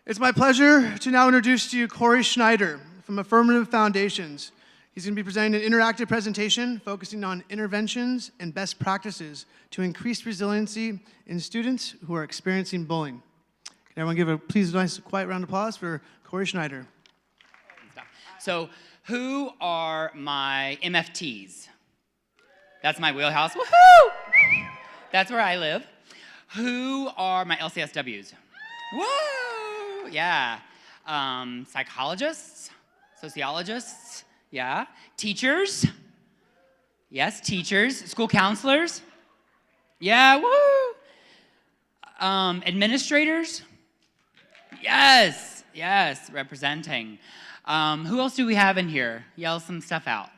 It's my pleasure to now introduce to you Cory Schneider from Affirmative Foundations. He's going to be presenting an interactive presentation focusing on interventions and best practices to increase resiliency in students who are experiencing bullying. Can everyone give a please nice quiet round of applause for Cory Schneider? So, who are my MFTs? That's my wheelhouse. Woohoo! That's where I live. Who are my LCSWs? Woo! Yeah. Psychologists, sociologists, yeah. Teachers, yes, teachers. School counselors, yeah, woo! Administrators, yes, representing. Who else do we have in here? Yell some stuff out.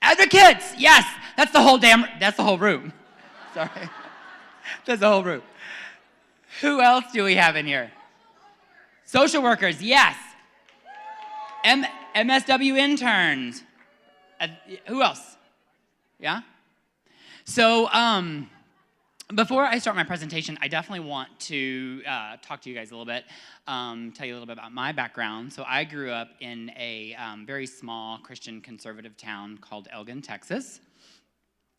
Advocates, yes, that's the whole room. Sorry, that's the whole room. Who else do we have in here? Social workers, yes. MSW interns. Who else? Yeah? So, before I start my presentation, I definitely want to talk to you guys a little bit, tell you a little bit about my background. So I grew up in a very small Christian conservative town called Elgin, Texas.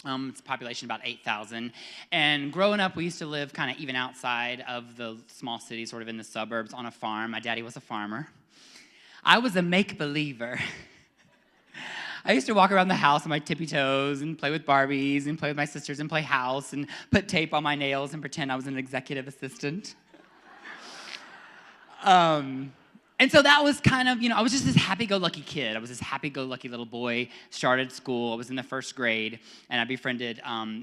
It's a population of about 8,000. And growing up, we used to live kind of even outside of the small city, sort of in the suburbs on a farm. My daddy was a farmer. I was a make-believer. I used to walk around the house on my tippy toes and play with Barbies and play with my sisters and play house and put tape on my nails and pretend I was an executive assistant. And so that was kind of, I was just this happy-go-lucky kid. I was this happy-go-lucky little boy, started school, I was in the first grade, and I befriended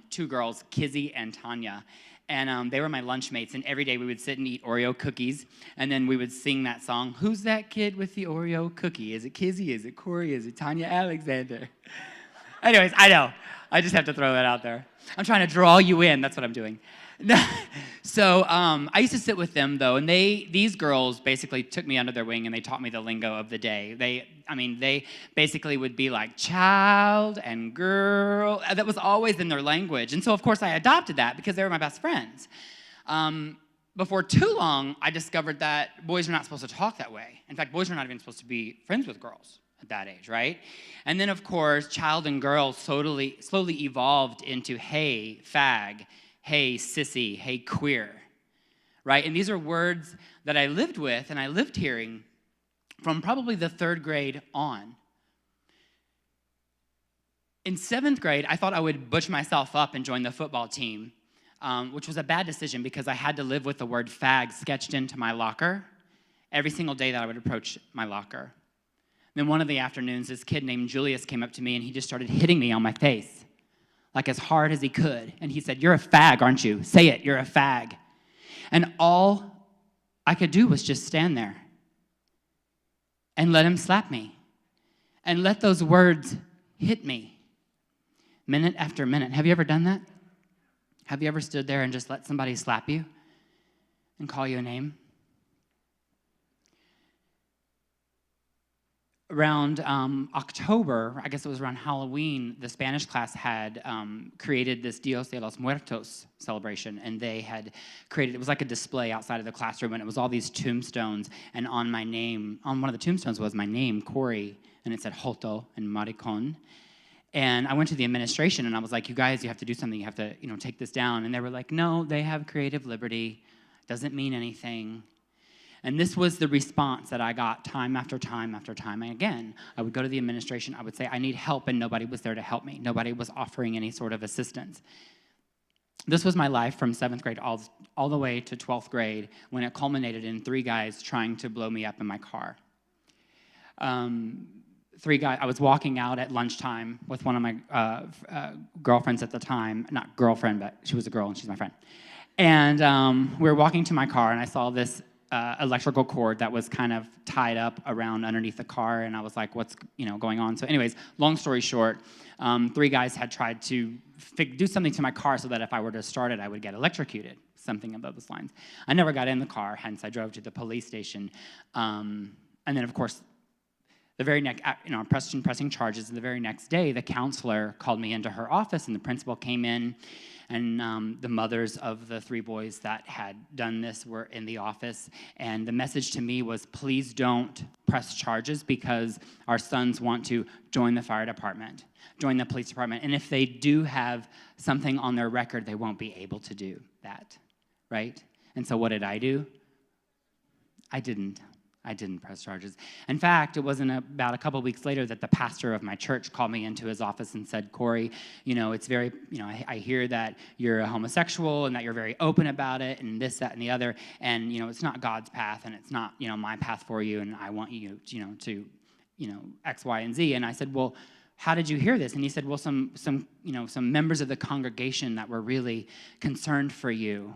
two girls, Kizzy and Tanya. And they were my lunch mates, and every day we would sit and eat Oreo cookies, and then we would sing that song, "Who's that kid with the Oreo cookie? Is it Kizzy? Is it Cory? Is it Tanya Alexander?" Anyways, I know. I just have to throw that out there. I'm trying to draw you in. That's what I'm doing. So I used to sit with them, though, and these girls basically took me under their wing, and they taught me the lingo of the day. They basically would be like child and girl. That was always in their language. And so, of course, I adopted that because they were my best friends. Before too long, I discovered that boys are not supposed to talk that way. In fact, boys are not even supposed to be friends with girls at that age, right? And then, of course, child and girl slowly evolved into hey, fag, hey, sissy, hey, queer, right? And these are words that I lived with and I lived hearing from probably the third grade on. In seventh grade, I thought I would butch myself up and join the football team, which was a bad decision because I had to live with the word fag sketched into my locker every single day that I would approach my locker. Then one of the afternoons, this kid named Julius came up to me and he just started hitting me on my face, like as hard as he could. And he said, "You're a fag, aren't you? Say it, you're a fag." And all I could do was just stand there and let him slap me and let those words hit me minute after minute. Have you ever done that? Have you ever stood there and just let somebody slap you and call you a name? Around October, I guess it was around Halloween, the Spanish class had created this Dios de los Muertos celebration, and they had created, it was like a display outside of the classroom, and it was all these tombstones, and on my name, on one of the tombstones was my name, Cory, and it said Joto and Maricon. And I went to the administration, and I was like, "You guys, you have to do something, you have to, take this down." And they were like, "No, they have creative liberty, doesn't mean anything." And this was the response that I got time after time after time. And again, I would go to the administration, I would say, "I need help," and nobody was there to help me. Nobody was offering any sort of assistance. This was my life from 7th grade all the way to 12th grade when it culminated in 3 guys trying to blow me up in my car. 3 guys, I was walking out at lunchtime with one of my girlfriends at the time. Not girlfriend, but she was a girl and she's my friend. And we were walking to my car and I saw this electrical cord that was kind of tied up around underneath the car, and I was like, "What's going on?" So anyways, long story short, 3 guys had tried to do something to my car so that if I were to start it, I would get electrocuted, something along those lines. I never got in the car, hence I drove to the police station. And then, of course, the very next, pressing charges, and the very next day, the counselor called me into her office, and the principal came in, and the mothers of the 3 boys that had done this were in the office, and the message to me was, please don't press charges because our sons want to join the fire department, join the police department, and if they do have something on their record, they won't be able to do that, right? And so what did I do? I didn't press charges. In fact, it wasn't about a couple weeks later that the pastor of my church called me into his office and said, Cory, it's very, I hear that you're a homosexual and that you're very open about it and this, that, and the other, and, it's not God's path and it's not, my path for you, and I want you, to, X, Y, and Z. And I said, well, how did you hear this? And he said, well, some members of the congregation that were really concerned for you,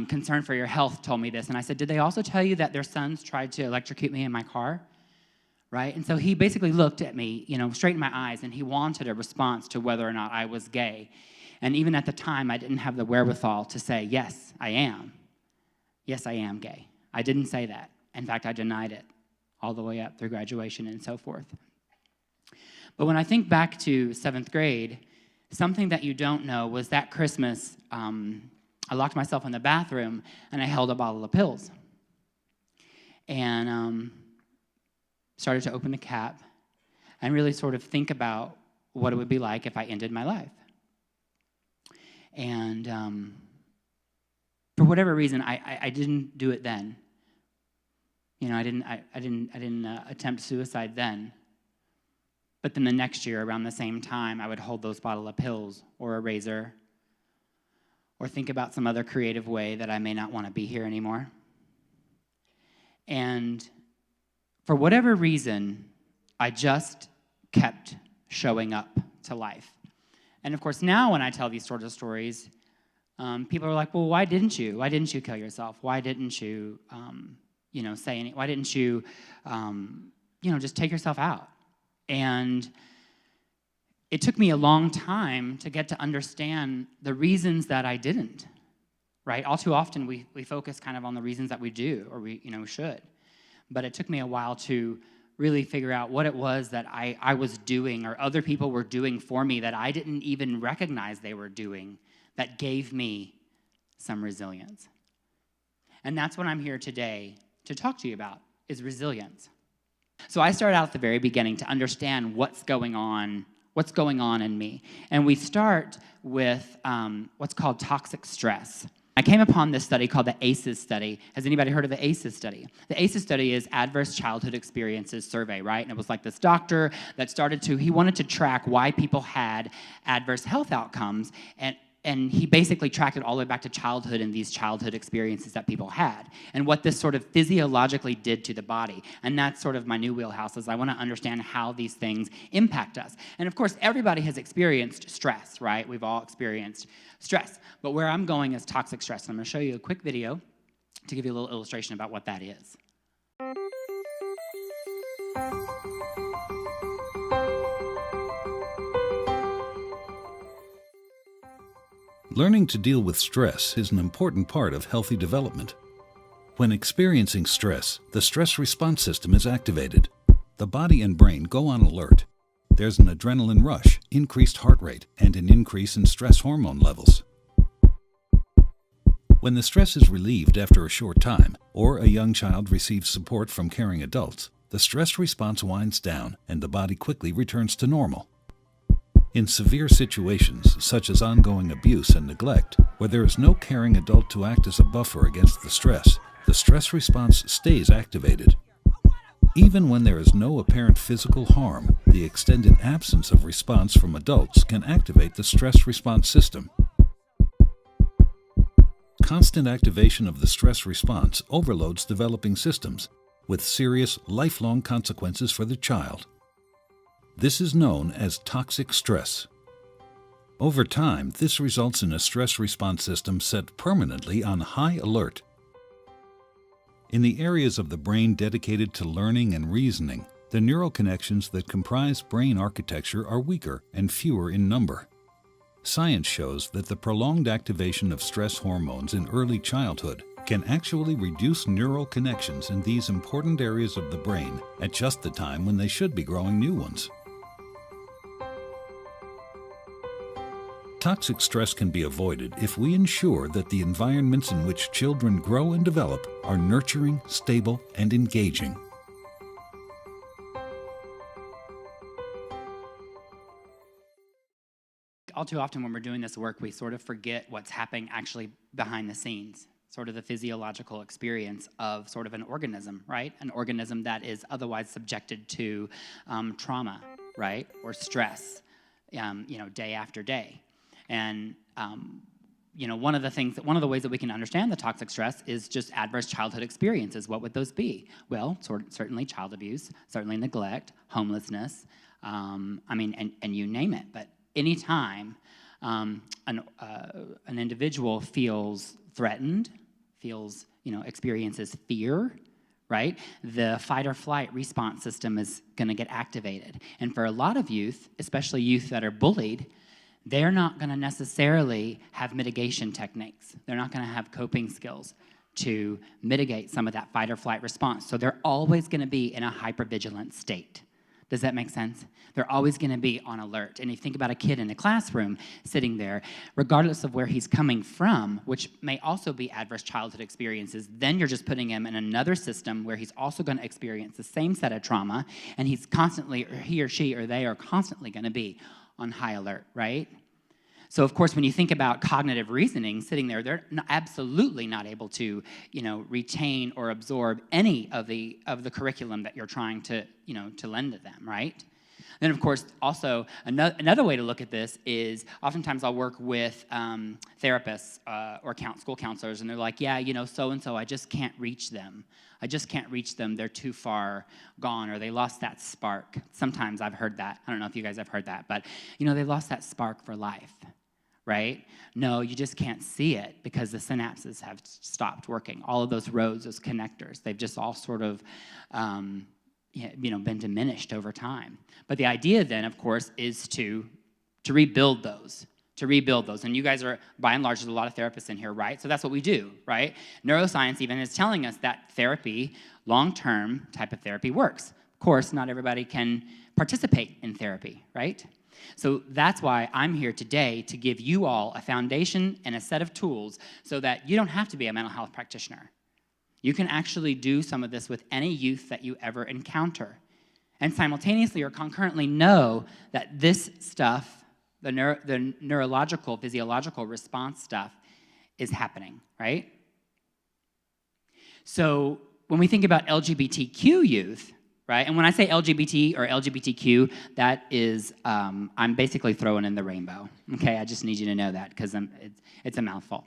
concern for your health told me this. And I said, did they also tell you that their sons tried to electrocute me in my car? Right? And so he basically looked at me, straight in my eyes, and he wanted a response to whether or not I was gay. And even at the time, I didn't have the wherewithal to say, yes, I am. Yes, I am gay. I didn't say that. In fact, I denied it all the way up through graduation and so forth. But when I think back to 7th grade, something that you don't know was that Christmas, I locked myself in the bathroom, and I held a bottle of pills. And started to open the cap and really sort of think about what it would be like if I ended my life. And for whatever reason, I didn't do it then. I didn't attempt suicide then. But then the next year, around the same time, I would hold those bottle of pills or a razor, or think about some other creative way that I may not want to be here anymore. And for whatever reason, I just kept showing up to life. And of course, now when I tell these sorts of stories, people are like, well, why didn't you? Why didn't you kill yourself? Why didn't you, say anything? Why didn't you, just take yourself out? And it took me a long time to get to understand the reasons that I didn't, right? All too often, we focus kind of on the reasons that we do, or we should. But it took me a while to really figure out what it was that I was doing or other people were doing for me that I didn't even recognize they were doing that gave me some resilience. And that's what I'm here today to talk to you about, is resilience. So I started out at the very beginning to understand what's going on in me. And we start with what's called toxic stress. I came upon this study called the ACEs study. Has anybody heard of the ACEs study? The ACEs study is Adverse Childhood Experiences Survey, right? And it was like this doctor that he wanted to track why people had adverse health outcomes, and he basically tracked it all the way back to childhood and these childhood experiences that people had and what this sort of physiologically did to the body. And that's sort of my new wheelhouse, is I want to understand how these things impact us. And of course, everybody has experienced stress, right? We've all experienced stress. But where I'm going is toxic stress. And I'm going to show you a quick video to give you a little illustration about what that is. Learning to deal with stress is an important part of healthy development. When experiencing stress, the stress response system is activated. The body and brain go on alert. There's an adrenaline rush, increased heart rate, and an increase in stress hormone levels. When the stress is relieved after a short time, or a young child receives support from caring adults, the stress response winds down and the body quickly returns to normal. In severe situations, such as ongoing abuse and neglect, where there is no caring adult to act as a buffer against the stress response stays activated. Even when there is no apparent physical harm, the extended absence of response from adults can activate the stress response system. Constant activation of the stress response overloads developing systems, with serious, lifelong consequences for the child. This is known as toxic stress. Over time, this results in a stress response system set permanently on high alert. In the areas of the brain dedicated to learning and reasoning, the neural connections that comprise brain architecture are weaker and fewer in number. Science shows that the prolonged activation of stress hormones in early childhood can actually reduce neural connections in these important areas of the brain at just the time when they should be growing new ones. Toxic stress can be avoided if we ensure that the environments in which children grow and develop are nurturing, stable, and engaging. All too often when we're doing this work, we sort of forget what's happening actually behind the scenes, sort of the physiological experience of sort of an organism, right? An organism that is otherwise subjected to trauma, right? Or stress, day after day. And one of the ways that we can understand the toxic stress is just adverse childhood experiences. What would those be? Well, certainly child abuse, certainly neglect, homelessness, and you name it. But anytime an individual feels threatened, experiences fear, right? The fight or flight response system is going to get activated. And for a lot of youth, especially youth that are bullied, they're not going to necessarily have mitigation techniques. They're not going to have coping skills to mitigate some of that fight or flight response. So they're always going to be in a hypervigilant state. Does that make sense? They're always going to be on alert. And if you think about a kid in a classroom sitting there, regardless of where he's coming from, which may also be adverse childhood experiences, then you're just putting him in another system where he's also going to experience the same set of trauma, and he's constantly, or he or she or they are constantly going to be on high alert, right? So, of course, when you think about cognitive reasoning, sitting there, they're absolutely not able to, retain or absorb any of the curriculum that you're trying to, to lend to them, right? Then, of course, also another way to look at this is oftentimes I'll work with therapists or school counselors, and they're like, yeah, so-and-so, I just can't reach them. I just can't reach them. They're too far gone, or they lost that spark. Sometimes I've heard that. I don't know if you guys have heard that, but, they lost that spark for life, right? No, you just can't see it because the synapses have stopped working. All of those roads, those connectors, they've just all sort of, been diminished over time. But the idea then, of course, is to rebuild those. And you guys are, by and large, there's a lot of therapists in here, right? So that's what we do, right? Neuroscience even is telling us that therapy, long-term type of therapy, works. Of course, not everybody can participate in therapy, right? So that's why I'm here today to give you all a foundation and a set of tools so that you don't have to be a mental health practitioner. You can actually do some of this with any youth that you ever encounter. And simultaneously or concurrently know that this stuff, the neurological, physiological response stuff is happening, right? So when we think about LGBTQ youth, right, and when I say LGBT or LGBTQ, that is, I'm basically throwing in the rainbow, okay? I just need you to know that because it's a mouthful.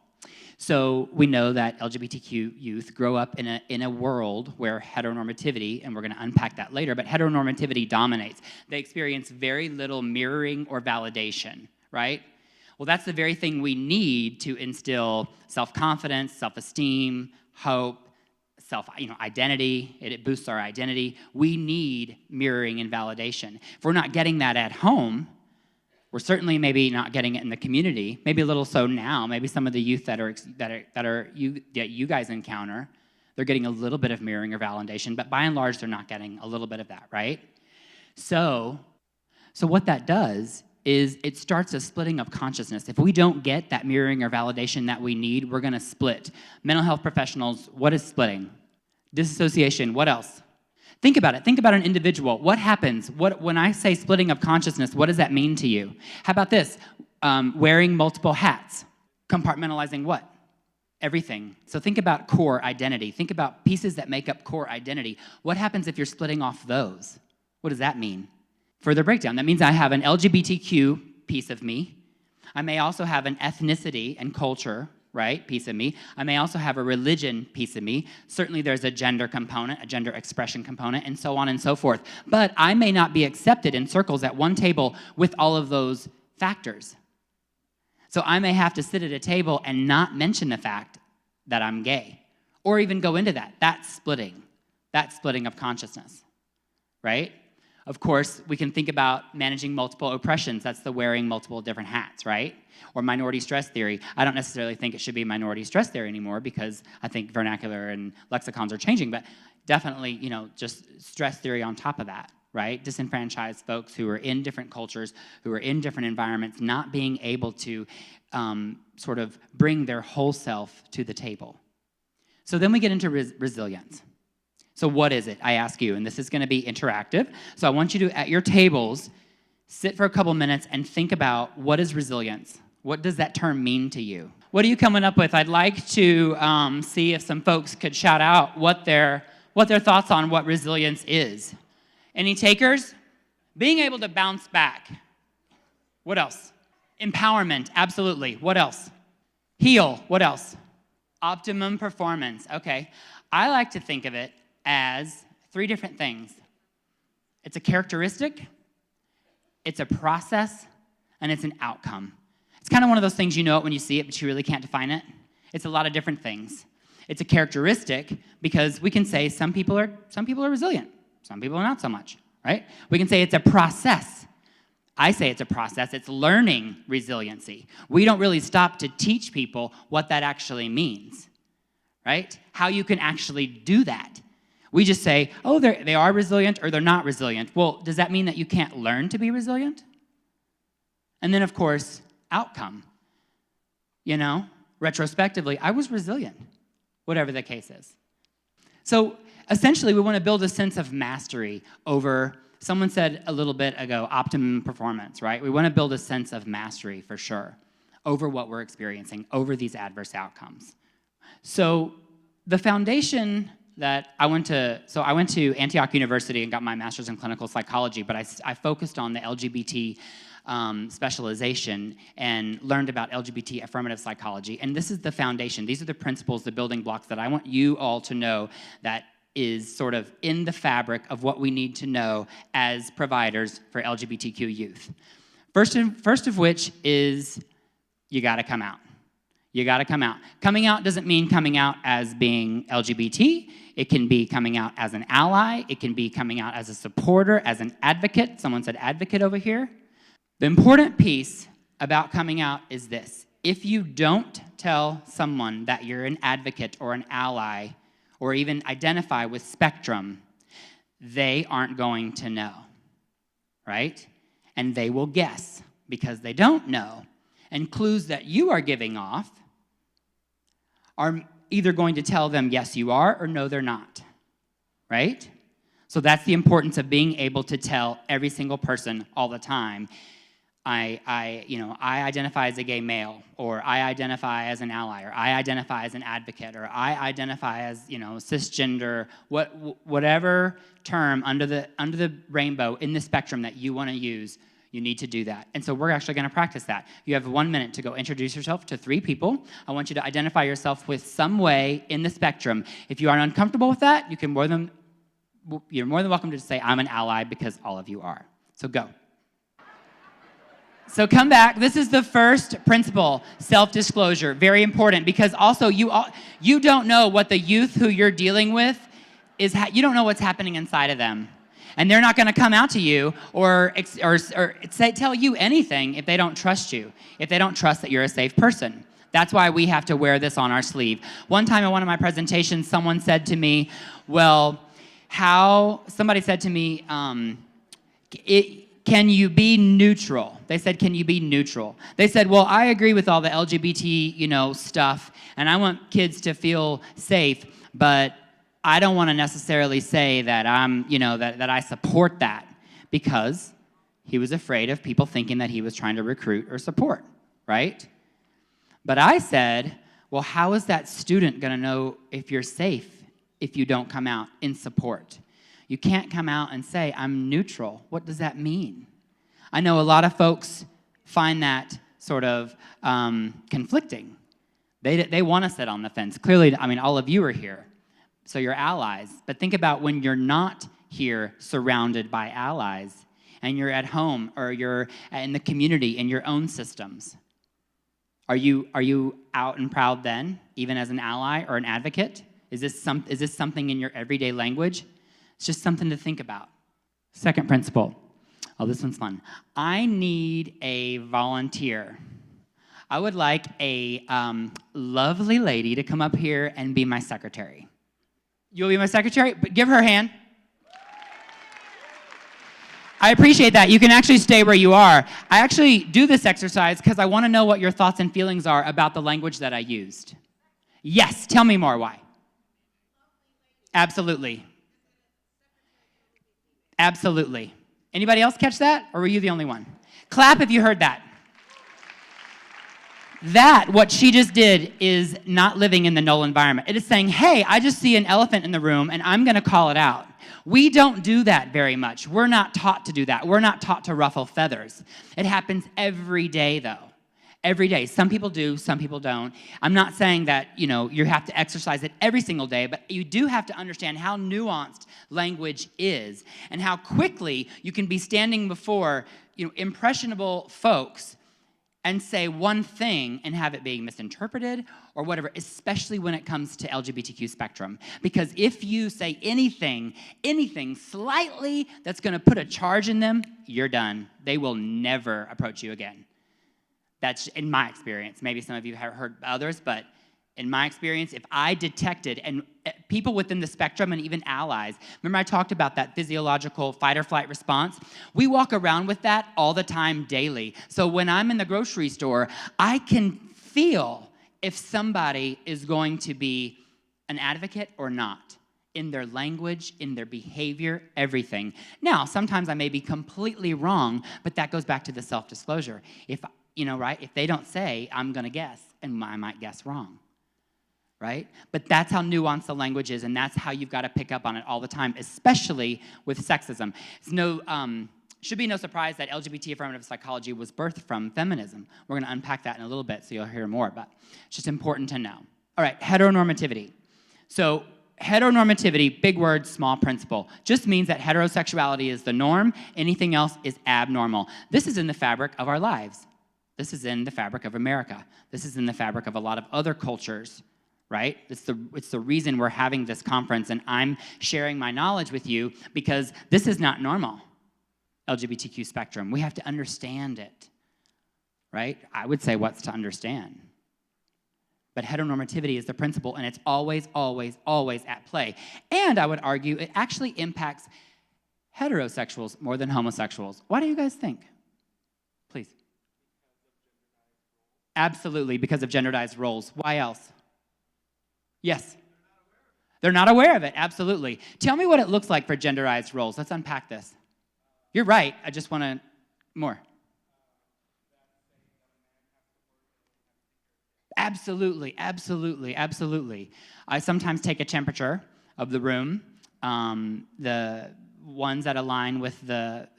So we know that LGBTQ youth grow up in a world where heteronormativity, and we're going to unpack that later, but heteronormativity dominates. They experience very little mirroring or validation, right? Well, that's the very thing we need to instill self-confidence, self-esteem, hope, identity. It boosts our identity. We need mirroring and validation. If we're not getting that at home, we're certainly maybe not getting it in the community. Maybe a little so now. Maybe some of the youth that you guys encounter, they're getting a little bit of mirroring or validation, but by and large, they're not getting a little bit of that, right? So what that does is it starts a splitting of consciousness. If we don't get that mirroring or validation that we need, we're going to split. Mental health professionals, what is splitting? Disassociation. What else? Think about it. Think about an individual. What happens? When I say splitting of consciousness, what does that mean to you? How about this? Wearing multiple hats. Compartmentalizing what? Everything. So think about core identity. Think about pieces that make up core identity. What happens if you're splitting off those? What does that mean? Further breakdown. That means I have an LGBTQ piece of me. I may also have an ethnicity and culture, right, piece of me. I may also have a religion piece of me. Certainly there's a gender component, a gender expression component, and so on and so forth. But I may not be accepted in circles at one table with all of those factors. So I may have to sit at a table and not mention the fact that I'm gay, or even go into that. That's splitting of consciousness, right? Of course, we can think about managing multiple oppressions. That's the wearing multiple different hats, right? Or minority stress theory. I don't necessarily think it should be minority stress theory anymore because I think vernacular and lexicons are changing, but definitely, just stress theory on top of that, right? Disenfranchised folks who are in different cultures, who are in different environments, not being able to sort of bring their whole self to the table. So then we get into resilience. So what is it, I ask you? And this is going to be interactive. So I want you to, at your tables, sit for a couple minutes and think about what is resilience? What does that term mean to you? What are you coming up with? I'd like to see if some folks could shout out what their thoughts on what resilience is. Any takers? Being able to bounce back. What else? Empowerment, absolutely. What else? Heal, what else? Optimum performance, okay. I like to think of it as 3 different things. It's a characteristic, it's a process, and it's an outcome. It's kind of one of those things you know it when you see it, but you really can't define it. It's a lot of different things. It's a characteristic because we can say some people are resilient, some people are not so much, right? We can say it's a process. I say it's a process. It's learning resiliency. We don't really stop to teach people what that actually means, right? How you can actually do that. We just say, oh, they are resilient or they're not resilient. Well, does that mean that you can't learn to be resilient? And then, of course, outcome. Retrospectively, I was resilient, whatever the case is. So essentially, we want to build a sense of mastery over, someone said a little bit ago, optimum performance, right? We want to build a sense of mastery for sure over what we're experiencing, over these adverse outcomes. So the foundation that I went to Antioch University and got my master's in clinical psychology, but I focused on the LGBT specialization and learned about LGBT affirmative psychology. And this is the foundation. These are the principles, the building blocks that I want you all to know that is sort of in the fabric of what we need to know as providers for LGBTQ youth. First of which is you gotta come out. You gotta come out. Coming out doesn't mean coming out as being LGBT. It can be coming out as an ally. It can be coming out as a supporter, as an advocate. Someone said advocate over here. The important piece about coming out is this. If you don't tell someone that you're an advocate or an ally or even identify with spectrum, they aren't going to know, right? And they will guess because they don't know. And clues that you are giving off are either going to tell them, yes, you are, or no, they're not, right? So that's the importance of being able to tell every single person all the time, I identify as a gay male, or I identify as an ally, or I identify as an advocate, or I identify as, cisgender, whatever term under the rainbow in the spectrum that you want to use, you need to do that. And so we're actually going to practice that. You have 1 minute to go introduce yourself to 3 people. I want you to identify yourself with some way in the spectrum. If you are uncomfortable with that, you're more than welcome to say, I'm an ally, because all of you are. So go. So come back. This is the first principle, self-disclosure. Very important, because also you don't know what the youth who you're dealing with is. You don't know what's happening inside of them. And they're not going to come out to you or tell you anything if they don't trust you, if they don't trust that you're a safe person. That's why we have to wear this on our sleeve. One time in one of my presentations, someone said to me, somebody said to me, can you be neutral? They said, can you be neutral? They said, well, I agree with all the LGBT, stuff, and I want kids to feel safe, but I don't want to necessarily say that that I support that, because he was afraid of people thinking that he was trying to recruit or support, right? But I said, well, how is that student going to know if you're safe if you don't come out in support? You can't come out and say, I'm neutral. What does that mean? I know a lot of folks find that sort of conflicting. They want to sit on the fence. Clearly, all of you are here. So you're allies. But think about when you're not here surrounded by allies and you're at home or you're in the community in your own systems. Are you out and proud then, even as an ally or an advocate? Is this something in your everyday language? It's just something to think about. Second principle. Oh, this one's fun. I need a volunteer. I would like a lovely lady to come up here and be my secretary. You'll be my secretary? But give her a hand. I appreciate that. You can actually stay where you are. I actually do this exercise because I want to know what your thoughts and feelings are about the language that I used. Yes, tell me more. Why? Absolutely. Absolutely. Anybody else catch that, or were you the only one? Clap if you heard that. That, what she just did, is not living in the null environment. It is saying, hey, I just see an elephant in the room, and I'm going to call it out. We don't do that very much. We're not taught to do that. We're not taught to ruffle feathers. It happens every day, though. Every day. Some people do, some people don't. I'm not saying that, you have to exercise it every single day, but you do have to understand how nuanced language is and how quickly you can be standing before, impressionable folks and say one thing and have it being misinterpreted or whatever, especially when it comes to LGBTQ spectrum. Because if you say anything slightly that's gonna put a charge in them, you're done. They will never approach you again. That's in my experience. Maybe some of you have heard others, but in my experience, if I detected, and people within the spectrum and even allies, remember I talked about that physiological fight or flight response? We walk around with that all the time, daily. So when I'm in the grocery store, I can feel if somebody is going to be an advocate or not, in their language, in their behavior, everything. Now, sometimes I may be completely wrong, but that goes back to the self-disclosure. If they don't say, I'm gonna guess, and I might guess wrong. Right? But that's how nuanced the language is, and that's how you've got to pick up on it all the time, especially with sexism. Should be no surprise that LGBT affirmative psychology was birthed from feminism. We're going to unpack that in a little bit, so you'll hear more, but it's just important to know. All right, heteronormativity. So heteronormativity, big word, small principle, just means that heterosexuality is the norm, anything else is abnormal. This is in the fabric of our lives. This is in the fabric of America. This is in the fabric of a lot of other cultures. Right? It's the reason we're having this conference, and I'm sharing my knowledge with you because this is not normal, LGBTQ spectrum. We have to understand it, right? I would say what's to understand. But heteronormativity is the principle, and it's always, always, always at play. And I would argue it actually impacts heterosexuals more than homosexuals. Why do you guys think? Please. Absolutely, because of genderized roles. Why else? Yes. They're not aware of it, absolutely. Tell me what it looks like for genderized roles. Let's unpack this. You're right, I just want to more. Absolutely, absolutely, absolutely. I sometimes take a temperature of the room, the ones that align with the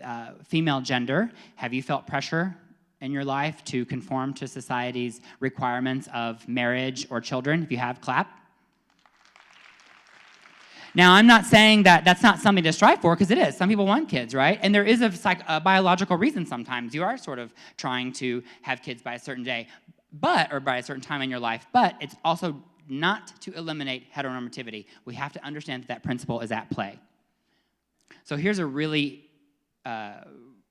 female gender. Have you felt pressure in your life to conform to society's requirements of marriage or children? If you have, clap. Now, I'm not saying that that's not something to strive for, because it is. Some people want kids, right? And there is a biological reason sometimes. You are sort of trying to have kids by a certain day, or by a certain time in your life, but it's also not to eliminate heteronormativity. We have to understand that principle is at play. So here's a really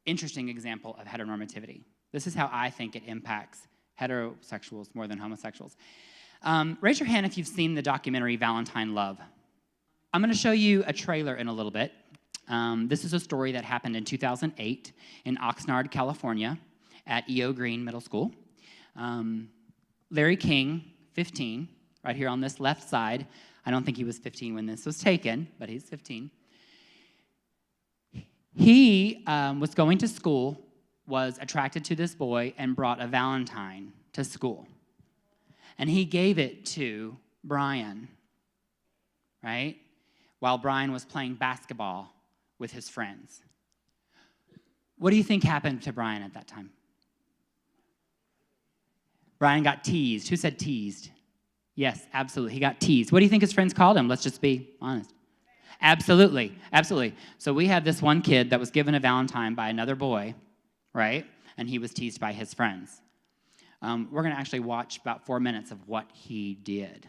interesting example of heteronormativity. This is how I think it impacts heterosexuals more than homosexuals. Raise your hand if you've seen the documentary Valentine Love. I'm going to show you a trailer in a little bit. This is a story that happened in 2008 in Oxnard, California, at E.O. Green Middle School. Larry King, 15, right here on this left side. I don't think he was 15 when this was taken, but he's 15. He was going to school, was attracted to this boy, and brought a Valentine to school. And he gave it to Brian, right? While Brian was playing basketball with his friends. What do you think happened to Brian at that time? Brian got teased. Who said teased? Yes, absolutely. He got teased. What do you think his friends called him? Let's just be honest. Absolutely, absolutely. So we have this one kid that was given a Valentine by another boy, right? And he was teased by his friends. We're going to actually watch about 4 minutes of what he did.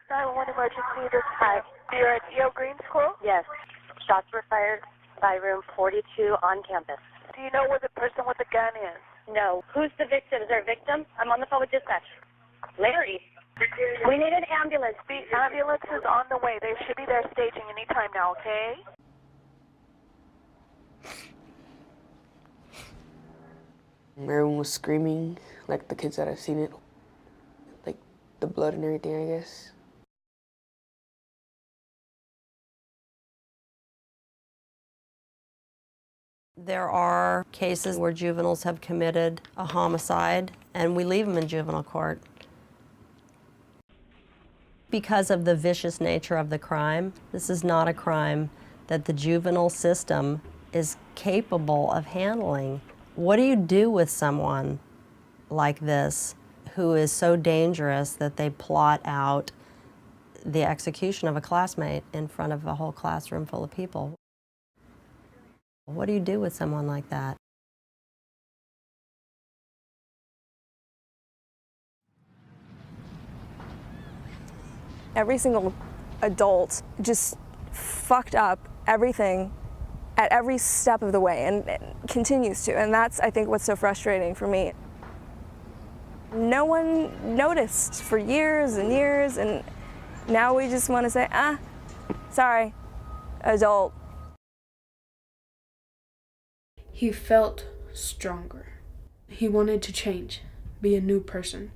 911 emergency, this is Hi. You're at E.O. Green School? Yes. Shots were fired. by room 42 on campus. Do you know where the person with the gun is? No. Who's the victim? Is there a victim? I'm on the phone with dispatch. Larry. We need an ambulance. The ambulance is on the way. They should be there staging anytime now, okay? Everyone was screaming, like the kids that have seen it. Like the blood and everything, I guess. There are cases where juveniles have committed a homicide and we leave them in juvenile court. Because of the vicious nature of the crime, this is not a crime that the juvenile system is capable of handling. What do you do with someone like this who is so dangerous that they plot out the execution of a classmate in front of a whole classroom full of people? What do you do with someone like that? Every single adult just fucked up everything at every step of the way and continues to. And that's, I think, what's so frustrating for me. No one noticed for years and years, and now we just want to say, sorry, adult. He felt stronger. He wanted to change, be a new person,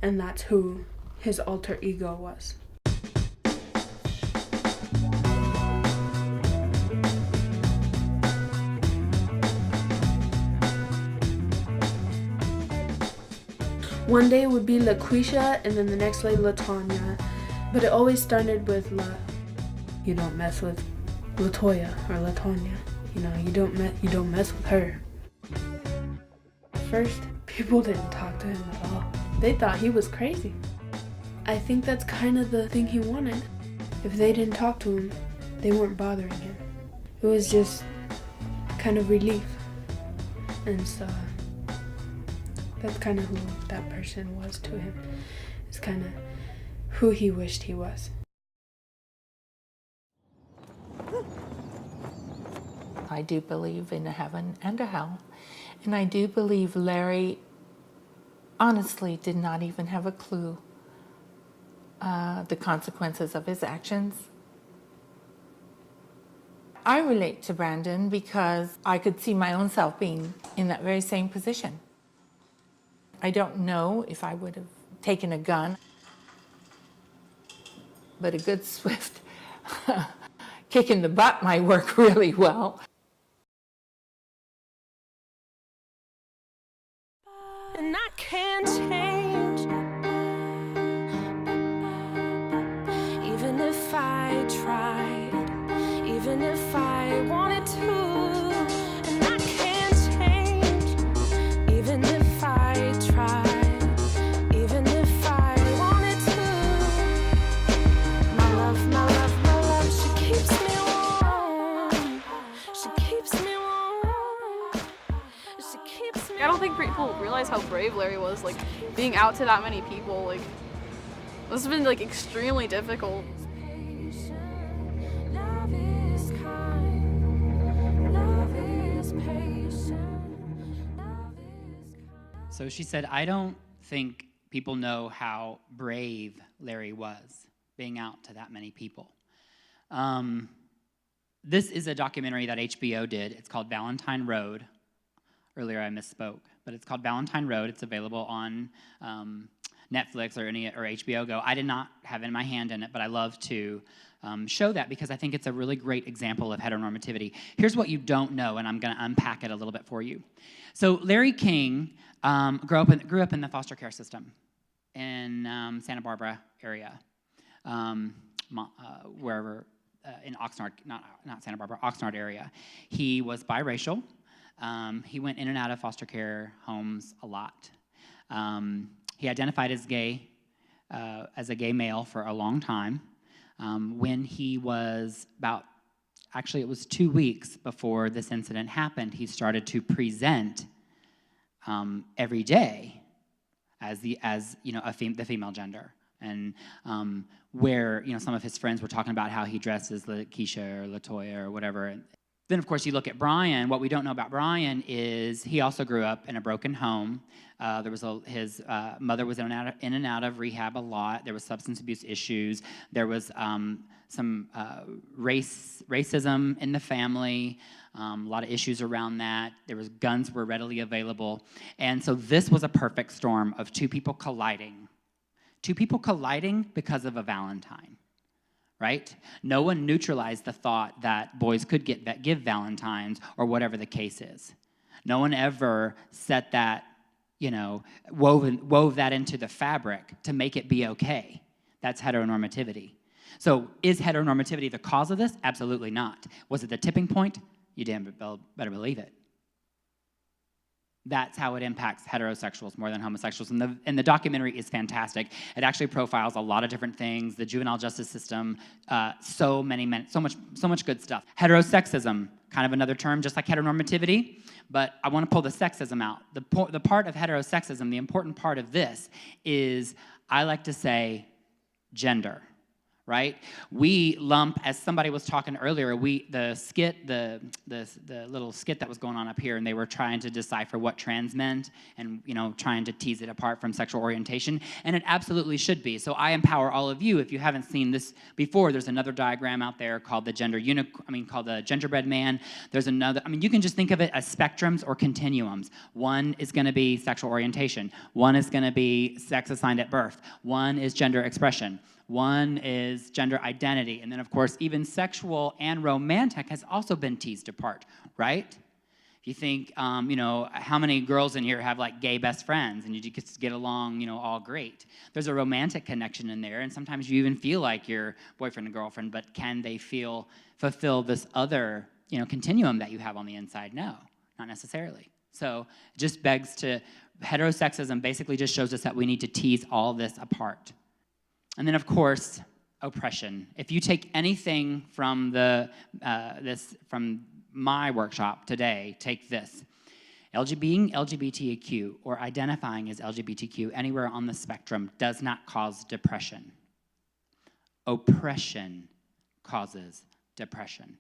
and that's who his alter ego was. One day it would be LaQuisha, and then the next day LaTanya, but it always started with You don't mess with LaToya or LaTanya. You know, you don't mess with her. First, people didn't talk to him at all. They thought he was crazy. I think that's kind of the thing he wanted. If they didn't talk to him, they weren't bothering him. It was just kind of relief. And so that's kind of who that person was to him. It's kind of who he wished he was. I do believe in a heaven and a hell. And I do believe Larry honestly did not even have a clue the consequences of his actions. I relate to Brandon because I could see my own self being in that very same position. I don't know if I would have taken a gun, but a good swift kick in the butt might work really well. And I can't change, even if I tried, even if I wanted to. And I can't change, even if I tried, even if I wanted to. My love, my love, my love, she keeps me warm. She keeps me warm. She keeps me warm. I don't think people realize how brave Larry was, like, being out to that many people. Like, this has been, like, extremely difficult. So she said, I don't think people know how brave Larry was, being out to that many people. This is a documentary that HBO did. It's called Valentine Road. Earlier I misspoke, but it's called Valentine Road. It's available on Netflix or HBO Go. I did not have my hand in it, but I love to show that because I think it's a really great example of heteronormativity. Here's what you don't know, and I'm going to unpack it a little bit for you. So Larry King grew up in the foster care system in Santa Barbara area, wherever in Oxnard, not Santa Barbara, Oxnard area. He was biracial. He went in and out of foster care homes a lot. He identified as gay, as a gay male for a long time. When he was actually it was 2 weeks before this incident happened, he started to present every day as the female gender. And where some of his friends were talking about how he dresses Lakeisha or Latoya or whatever. Then, of course, you look at Brian. What we don't know about Brian is he also grew up in a broken home. His mother was in and out of rehab a lot. There was substance abuse issues. There was some racism in the family, a lot of issues around that. Guns were readily available. And so this was a perfect storm of two people colliding. Two people colliding because of a Valentine. Right? No one neutralized the thought that boys could give Valentines or whatever the case is. No one ever set that, wove that into the fabric to make it be okay. That's heteronormativity. So is heteronormativity the cause of this? Absolutely not. Was it the tipping point? You damn better believe it. That's how it impacts heterosexuals more than homosexuals. And the documentary is fantastic. It actually profiles a lot of different things, the juvenile justice system, so much good stuff. Heterosexism, kind of another term, just like heteronormativity, but I want to pull the sexism out. The part of heterosexism, the important part of this is, I like to say, gender. Right? We lump, as somebody was talking earlier, the little skit that was going on up here, and they were trying to decipher what trans meant and, trying to tease it apart from sexual orientation, and it absolutely should be. So I empower all of you, if you haven't seen this before, there's another diagram out there called the called the genderbread man. There's another, you can just think of it as spectrums or continuums. One is going to be sexual orientation. One is going to be sex assigned at birth. One is gender expression. One is gender identity. And then, of course, even sexual and romantic has also been teased apart, right? If you think, how many girls in here have, gay best friends, and you just get along, all great. There's a romantic connection in there, and sometimes you even feel like your boyfriend and girlfriend, but can they fulfill this other, continuum that you have on the inside? No, not necessarily. So it just begs to, heterosexism basically just shows us that we need to tease all this apart. And then, of course, oppression. If you take anything from from my workshop today, take this. Being LGBTQ or identifying as LGBTQ anywhere on the spectrum does not cause depression. Oppression causes depression.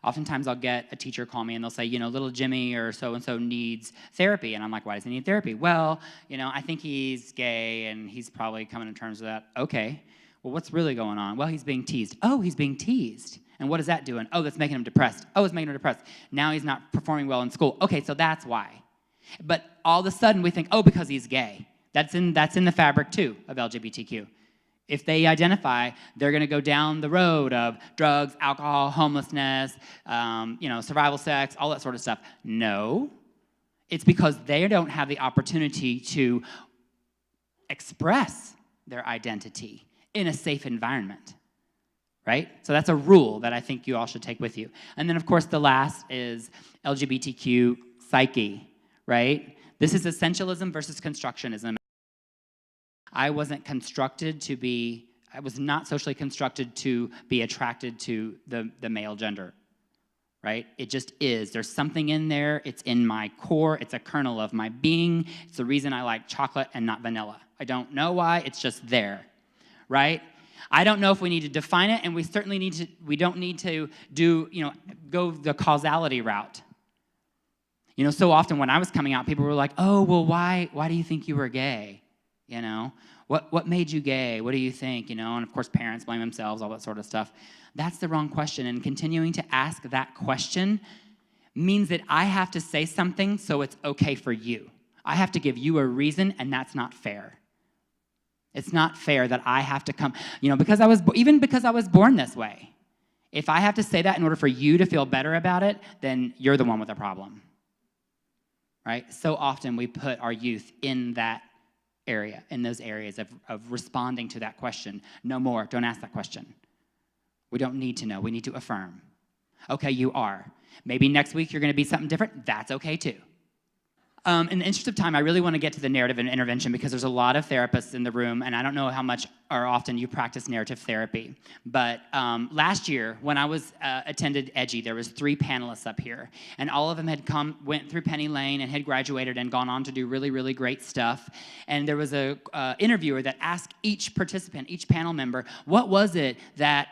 Oftentimes I'll get a teacher call me and they'll say, little Jimmy or so-and-so needs therapy. And I'm like, why does he need therapy? Well, I think he's gay and he's probably coming to terms with that. Okay, well, what's really going on? Well, he's being teased. Oh, he's being teased. And what is that doing? Oh, that's making him depressed. Oh, it's making him depressed. Now he's not performing well in school. Okay, so that's why. But all of a sudden we think, oh, because he's gay. That's in the fabric too of LGBTQ. If they identify, they're going to go down the road of drugs, alcohol, homelessness, survival sex, all that sort of stuff. No, it's because they don't have the opportunity to express their identity in a safe environment, right? So that's a rule that I think you all should take with you. And then, of course, the last is LGBTQ psyche, right? This is essentialism versus constructionism. I was not socially constructed to be attracted to the male gender, right? It just is. There's something in there. It's in my core. It's a kernel of my being. It's the reason I like chocolate and not vanilla. I don't know why. It's just there, right? I don't know if we need to define it, and we don't need to go the causality route. So often when I was coming out, people were like, oh, well, why do you think you were gay? What made you gay? What do you think? And of course, parents blame themselves, all that sort of stuff. That's the wrong question. And continuing to ask that question means that I have to say something so it's okay for you. I have to give you a reason, and that's not fair. It's not fair that I have to come, because I was born this way. If I have to say that in order for you to feel better about it, then you're the one with a problem, right? So often we put our youth in those areas of responding to that question. No more, don't ask that question. We don't need to know, we need to affirm. Okay, you are. Maybe next week you're gonna be something different, that's okay too. In the interest of time, I really want to get to the narrative and intervention because there's a lot of therapists in the room, and I don't know how much or often you practice narrative therapy. But last year, when I attended EDGY, there was 3 panelists up here, and all of them went through Penny Lane and had graduated and gone on to do really, really great stuff. And there was a interviewer that asked each participant, each panel member, what was it that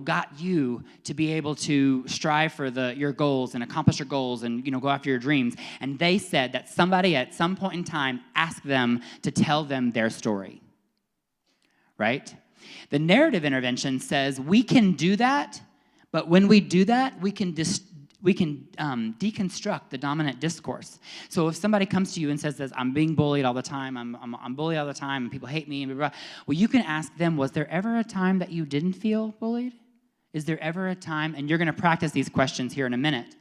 got you to be able to strive for your goals and accomplish your goals and, go after your dreams. And they said that somebody at some point in time asked them to tell them their story, right? The narrative intervention says we can do that, but when we do that, we can deconstruct the dominant discourse. So if somebody comes to you and says, I'm being bullied all the time, I'm bullied all the time, and people hate me, and blah, blah, blah, well, you can ask them, was there ever a time that you didn't feel bullied? Is there ever a time? And you're going to practice these questions here in a minute.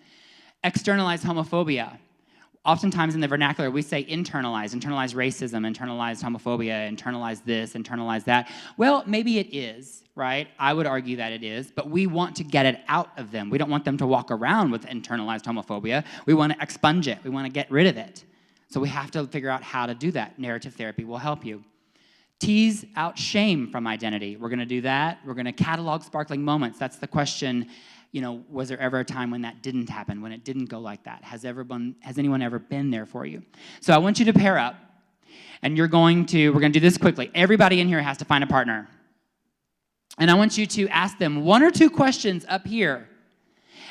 Externalized homophobia. Oftentimes in the vernacular, we say internalize racism, internalized homophobia, internalize this, internalize that. Well, maybe it is, right? I would argue that it is, but we want to get it out of them. We don't want them to walk around with internalized homophobia. We want to expunge it. We want to get rid of it. So we have to figure out how to do that. Narrative therapy will help you. Tease out shame from identity. We're going to do that. We're going to catalog sparkling moments. That's the question. Was there ever a time when that didn't happen, when it didn't go like that? Has anyone ever been there for you? So I want you to pair up, and we're going to do this quickly. Everybody in here has to find a partner. And I want you to ask them 1 or 2 questions up here.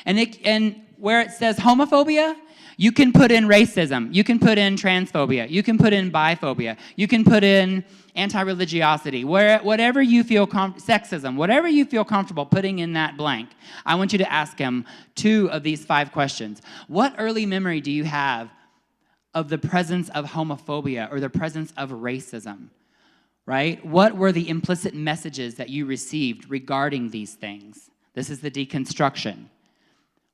And where it says homophobia, you can put in racism. You can put in transphobia. You can put in biphobia. You can put in anti-religiosity. Whatever you feel, sexism, whatever you feel comfortable putting in that blank, I want you to ask him 2 of these 5 questions. What early memory do you have of the presence of homophobia or the presence of racism? Right? What were the implicit messages that you received regarding these things? This is the deconstruction.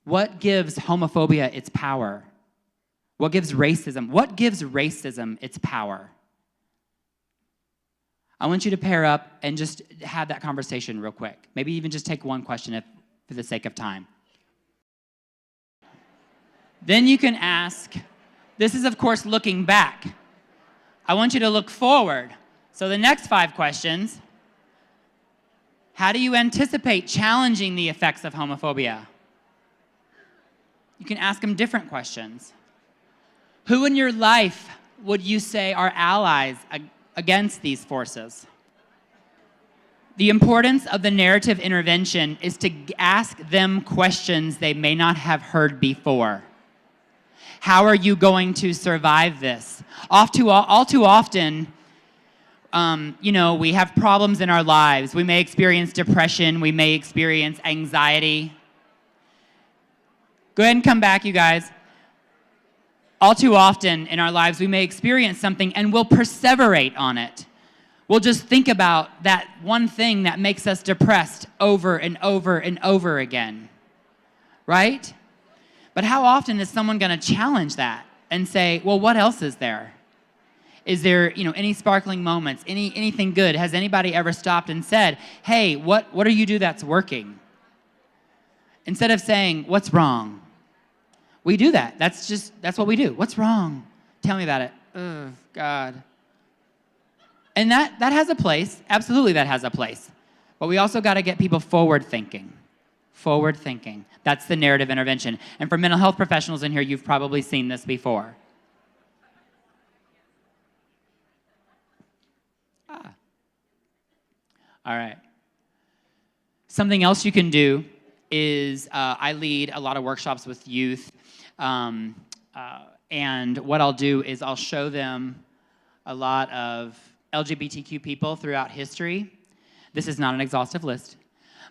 What gives homophobia its power? What gives racism its power? I want you to pair up and just have that conversation real quick. Maybe even just take 1 question for the sake of time. Then you can ask, this is of course looking back. I want you to look forward. So the next 5 questions, how do you anticipate challenging the effects of homophobia? You can ask them different questions. Who in your life would you say are allies against these forces? The importance of the narrative intervention is to ask them questions they may not have heard before. How are you going to survive this? All too often, we have problems in our lives. We may experience depression. We may experience anxiety. Go ahead and come back, you guys. All too often in our lives, we may experience something and we'll perseverate on it. We'll just think about that one thing that makes us depressed over and over and over again, right? But how often is someone going to challenge that and say, well, what else is there? Is there, any sparkling moments, anything good? Has anybody ever stopped and said, hey, what do you do that's working? Instead of saying, what's wrong? We do that. That's what we do. What's wrong? Tell me about it. Oh, God. And that has a place. Absolutely, that has a place. But we also got to get people forward thinking. Forward thinking. That's the narrative intervention. And for mental health professionals in here, you've probably seen this before. All right. Something else you can do is I lead a lot of workshops with youth. And what I'll do is I'll show them a lot of LGBTQ people throughout history. This is not an exhaustive list.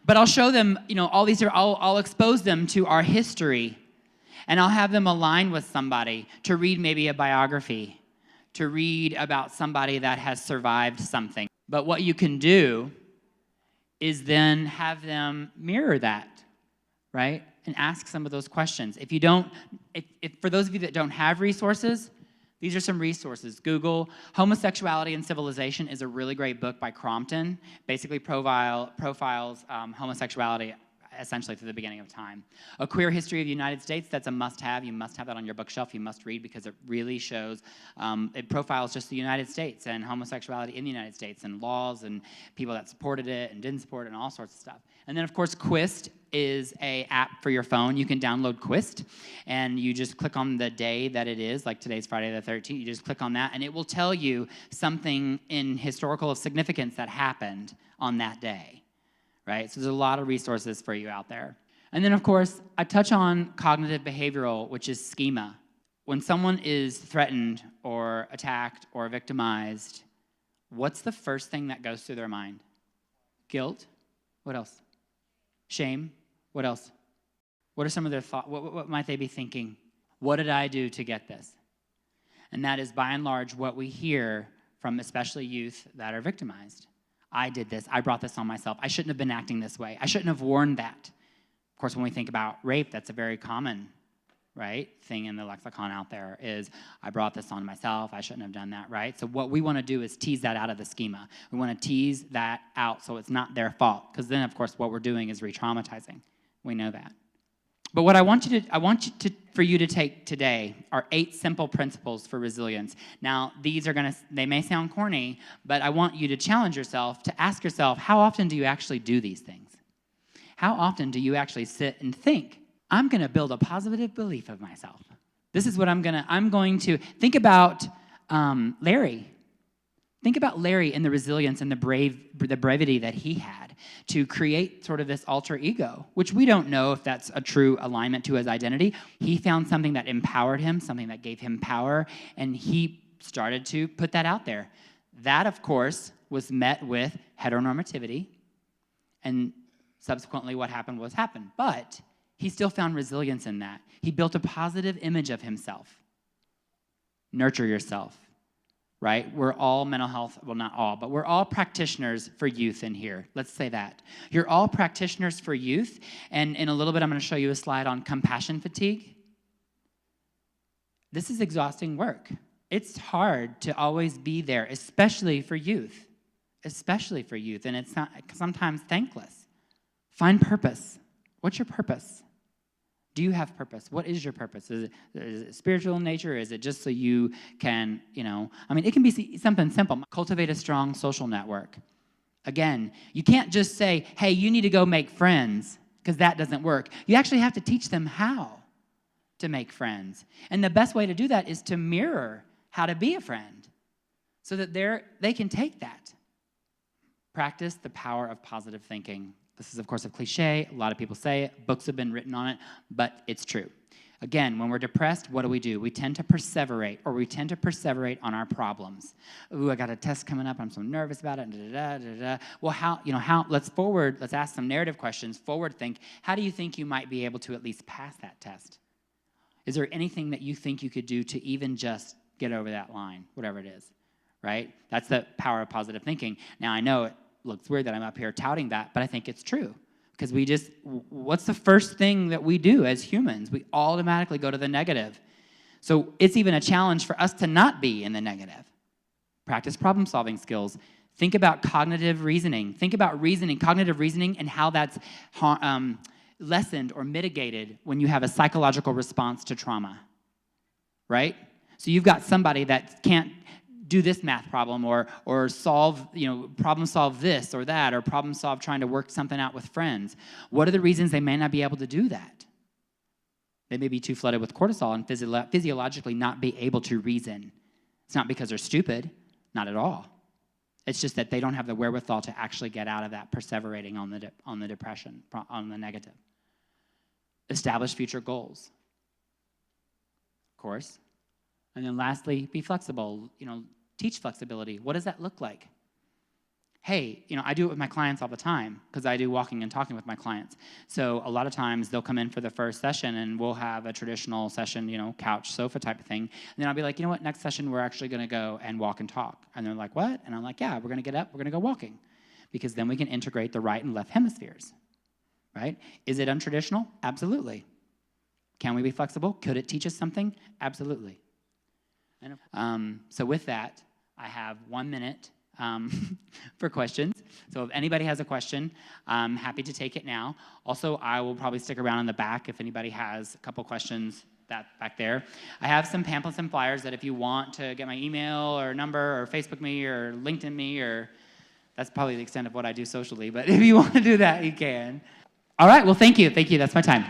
But I'll show them, I'll expose them to our history. And I'll have them align with somebody to read maybe a biography, to read about somebody that has survived something. But what you can do is then have them mirror that, right? And ask some of those questions. If for those of you that don't have resources, these are some resources. Google Homosexuality and Civilization is a really great book by Crompton. Basically profiles homosexuality essentially through the beginning of time. A Queer History of the United States, that's a must-have. You must have that on your bookshelf. You must read because it really shows, it profiles just the United States and homosexuality in the United States and laws and people that supported it and didn't support it and all sorts of stuff. And then, of course, Quist is an app for your phone. You can download Quist, and you just click on the day that it is, like today's Friday the 13th. You just click on that, and it will tell you something in historical significance that happened on that day. right? So there's a lot of resources for you out there. And then, of course, I touch on cognitive behavioral, which is schema. When someone is threatened or attacked or victimized, what's the first thing that goes through their mind? Guilt. What else? Shame. What else? What are some of their thoughts? What might they be thinking? What did I do to get this? And that is, by and large, what we hear from especially youth that are victimized. I did this. I brought this on myself. I shouldn't have been acting this way. I shouldn't have worn that. Of course, when we think about rape, that's a very common, right, thing in the lexicon out there is, I brought this on myself. I shouldn't have done that, right? So what we want to do is tease that out of the schema. We want to tease that out so it's not their fault, because then, of course, what we're doing is re-traumatizing. We know that. But what for you to take today are 8 simple principles for resilience. Now, they may sound corny, but I want you to challenge yourself to ask yourself, how often do you actually do these things? How often do you actually sit and think, I'm going to build a positive belief of myself? This is what I'm going to think about Larry. Think about Larry and the resilience and the brevity that he had to create sort of this alter ego, which we don't know if that's a true alignment to his identity. He found something that empowered him, something that gave him power, and he started to put that out there. That, of course, was met with heteronormativity, and subsequently what happened. But he still found resilience in that. He built a positive image of himself. Nurture yourself. Right? We're all mental health, well, not all, but we're all practitioners for youth in here. Let's say that. You're all practitioners for youth, and in a little bit, I'm going to show you a slide on compassion fatigue. This is exhausting work. It's hard to always be there, especially for youth, and it's not sometimes thankless. Find purpose. What's your purpose? Do you have purpose? What is your purpose? Is it spiritual in nature? Is it just so you can, it can be something simple. Cultivate a strong social network. Again, you can't just say, hey, you need to go make friends, because that doesn't work. You actually have to teach them how to make friends. And the best way to do that is to mirror how to be a friend so that they can take that. Practice the power of positive thinking. This is, of course, a cliche. A lot of people say it. Books have been written on it, but it's true. Again, when we're depressed, what do? We tend to perseverate, on our problems. Ooh, I got a test coming up. I'm so nervous about it. Well, let's ask some narrative questions. Forward think. How do you think you might be able to at least pass that test? Is there anything that you think you could do to even just get over that line, whatever it is, right? That's the power of positive thinking. Now, I know it looks weird that I'm up here touting that, but I think it's true. Because what's the first thing that we do as humans? We automatically go to the negative. So it's even a challenge for us to not be in the negative. Practice problem-solving skills. Think about cognitive reasoning. Think about cognitive reasoning, and how that's lessened or mitigated when you have a psychological response to trauma, right? So you've got somebody that can't do this math problem or problem solve this or that, or problem solve trying to work something out with friends. What are the reasons they may not be able to do that? They may be too flooded with cortisol and physiologically not be able to reason. It's not because they're stupid, not at all. It's just that they don't have the wherewithal to actually get out of that perseverating on the depression, on the negative. Establish future goals, of course. And then lastly, be flexible. Teach flexibility. What does that look like? Hey, I do it with my clients all the time, because I do walking and talking with my clients. So a lot of times they'll come in for the first session, and we'll have a traditional session, couch, sofa type of thing. And then I'll be like, you know what, next session we're actually going to go and walk and talk. And they're like, what? And I'm like, yeah, we're going to get up, we're going to go walking. Because then we can integrate the right and left hemispheres, right? Is it untraditional? Absolutely. Can we be flexible? Could it teach us something? Absolutely. And so with that, I have 1 minute for questions. So if anybody has a question, I'm happy to take it now. Also, I will probably stick around in the back if anybody has a couple questions back there. I have some pamphlets and flyers that if you want to get my email or number or Facebook me or LinkedIn me, or that's probably the extent of what I do socially, but if you want to do that, you can. All right, well, thank you. Thank you. That's my time.